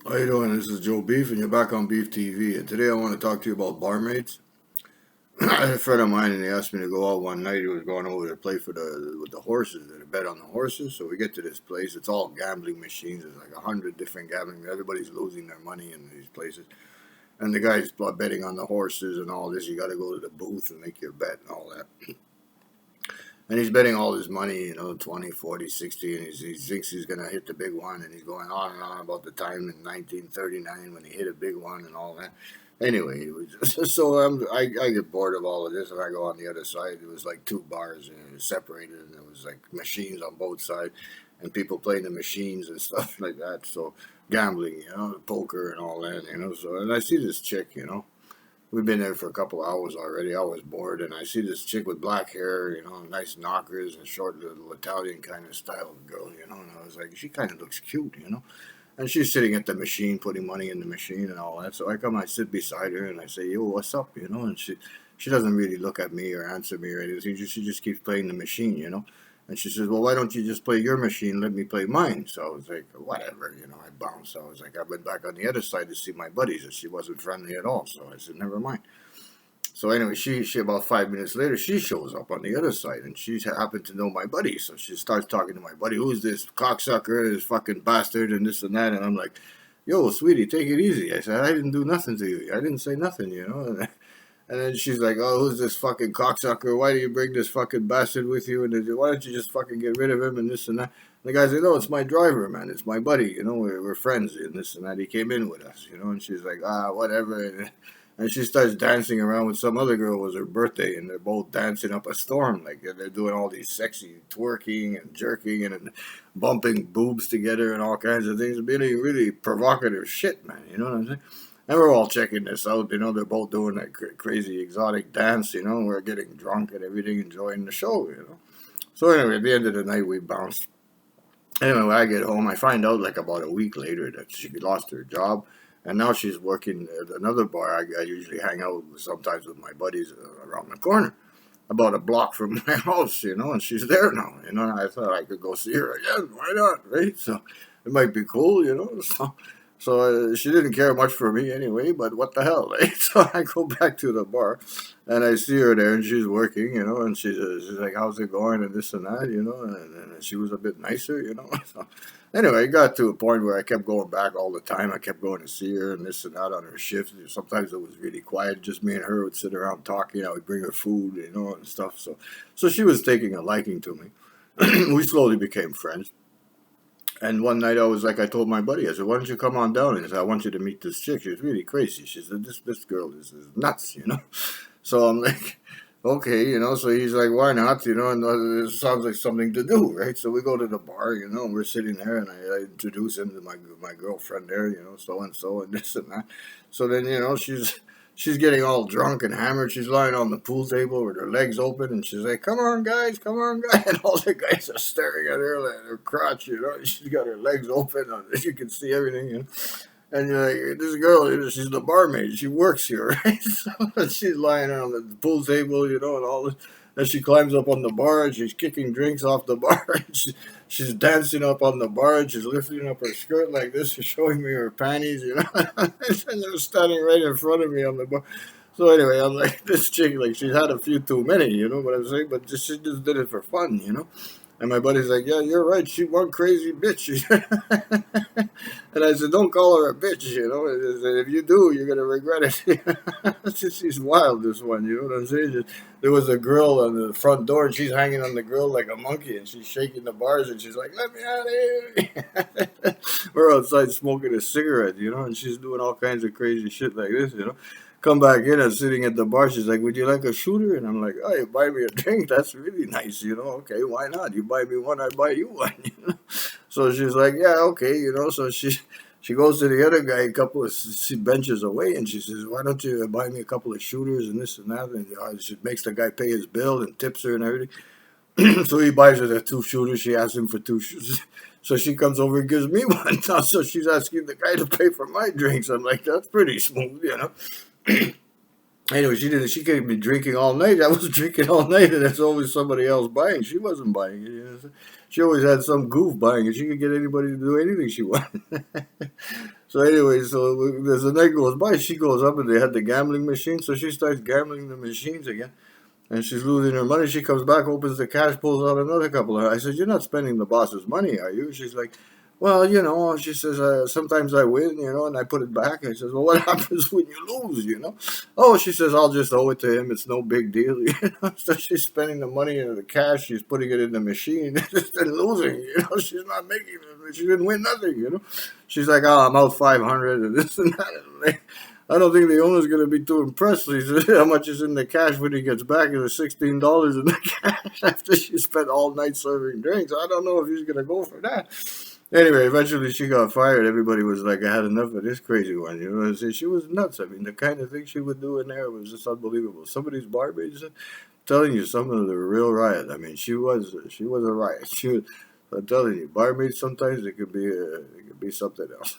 How you doing? This is Joe Beef, and you're back on Beef TV. And today I want to talk to you about barmaids. I had a friend of mine, and he asked me to go out one night. He was going over to play for the horses, to bet on the horses. So we get to this place. It's all gambling machines. There's like 100 different gambling. Everybody's losing their money in these places. And the guy's betting on the horses and all this. You got to go to the booth and make your bet and all that. And he's betting all his money, 20, 40, 60, and he thinks he's going to hit the big one. And he's going on and on about the time in 1939 when he hit a big one and all that. Anyway, it was so I get bored of all of this, and I go on the other side. It was like two bars, and it was separated, and there was like machines on both sides, and people playing the machines and stuff like that. So gambling, poker and all that. So, and I see this chick. We've been there for a couple hours already. I was bored, and I see this chick with black hair, nice knockers and short little Italian kind of style of girl. And I was like, she kind of looks cute. And she's sitting at the machine, putting money in the machine and all that. So I sit beside her, and I say, yo, what's up? And she doesn't really look at me or answer me or anything. She just keeps playing the machine. And she says, well, why don't you just play your machine? Let me play mine. So I was like, whatever. I bounced. I was like, I went back on the other side to see my buddies, and she wasn't friendly at all. So I said, never mind. So anyway, she about 5 minutes later, she shows up on the other side, and she happened to know my buddy. So she starts talking to my buddy, who's this cocksucker, this fucking bastard, and this and that. And I'm like, yo, sweetie, take it easy. I said, I didn't do nothing to you. I didn't say nothing. And then she's like, oh, who's this fucking cocksucker? Why do you bring this fucking bastard with you? And why don't you just fucking get rid of him and this and that? And the guy's like, no, it's my driver, man. It's my buddy. We're friends and this and that. He came in with us. And she's like, whatever. And she starts dancing around with some other girl. It was her birthday, and they're both dancing up a storm. Like they're doing all these sexy twerking and jerking and bumping boobs together and all kinds of things. Really, really provocative shit, man. You know what I'm saying? And we're all checking this out. They're both doing that crazy exotic dance. And we're getting drunk and everything, enjoying the show. So anyway, at the end of the night, we bounced. Anyway, when I get home, I find out like about a week later that she lost her job, and now she's working at another bar I usually hang out with, sometimes with my buddies around the corner, about a block from my house. And she's there now. And I thought I could go see her again. Why not, right? So it might be cool. So she didn't care much for me anyway, but what the hell, right? So I go back to the bar, and I see her there, and she's working. And she's like, how's it going, and this and that. And she was a bit nicer. So anyway, it got to a point where I kept going back all the time. I kept going to see her and this and that on her shifts. Sometimes it was really quiet, just me and her would sit around talking. I would bring her food, and stuff. So she was taking a liking to me. We slowly became friends. And one night I told my buddy, I said, why don't you come on down? And he said, I want you to meet this chick. She's really crazy. She said, this girl is nuts. So I'm like, okay. So he's like, why not? And it sounds like something to do, right? So we go to the bar, and we're sitting there, and I introduce him to my girlfriend there, so and this and that. So then, she's getting all drunk and hammered. She's lying on the pool table with her legs open, and she's like, come on, guys, come on, guys. And all the guys are staring at her like her crotch. She's got her legs open. You can see everything. And you're like, this girl, she's the barmaid. She works here, right? So she's lying on the pool table, and all this. And she climbs up on the bar, and she's kicking drinks off the bar. And she's dancing up on the bar, and she's lifting up her skirt like this. She's showing me her panties. And they're standing right in front of me on the bar. So anyway, I'm like, this chick, like, she's had a few too many, what I'm saying? But she just did it for fun. And my buddy's like, yeah, you're right. She one crazy bitch. And I said, don't call her a bitch. I said, if you do, you're going to regret it. She's wild, this one. You know what I'm saying? There was a girl on the front door, and she's hanging on the grill like a monkey, and she's shaking the bars, and she's like, let me out of here. We're outside smoking a cigarette, and she's doing all kinds of crazy shit like this. Come back in and sitting at the bar. She's like, would you like a shooter? And I'm like, oh, you buy me a drink? That's really nice, Okay, why not? You buy me one, I buy you one. So she's like, yeah, okay. So she goes to the other guy a couple of benches away, and she says, why don't you buy me a couple of shooters and this and that? And she makes the guy pay his bill and tips her and everything. So he buys her the two shooters. She asks him for two shooters. So she comes over and gives me one. So she's asking the guy to pay for my drinks. I'm like, that's pretty smooth. Anyway, she could be drinking all night. I was drinking all night, and there's always somebody else buying. She wasn't buying it. She always had some goof buying it. She could get anybody to do anything she wanted. So anyway, as the night goes by, she goes up and they had the gambling machine, so she starts gambling the machines again. And she's losing her money. She comes back, opens the cash, pulls out another couple of. I said, "You're not spending the boss's money, are you?" She's like, "Well, she says, sometimes I win, and I put it back." I says, "Well, what happens when you lose? Oh, she says, "I'll just owe it to him. It's no big deal." So she's spending the money in the cash. She's putting it in the machine and losing. She's not making it. She didn't win nothing. She's like, "Oh, I'm out 500 and this and that." I don't think the owner's going to be too impressed. He says how much is in the cash when he gets back. It's $16 in the cash after she spent all night serving drinks. I don't know if he's going to go for that. Anyway, eventually she got fired. Everybody was like, I had enough of this crazy one. She was nuts. I mean, the kind of thing she would do in there was just unbelievable. Some of these barmaids, telling you, some of them are real riot. I mean, she was a riot. I'm telling you, barmaids sometimes it could be something else.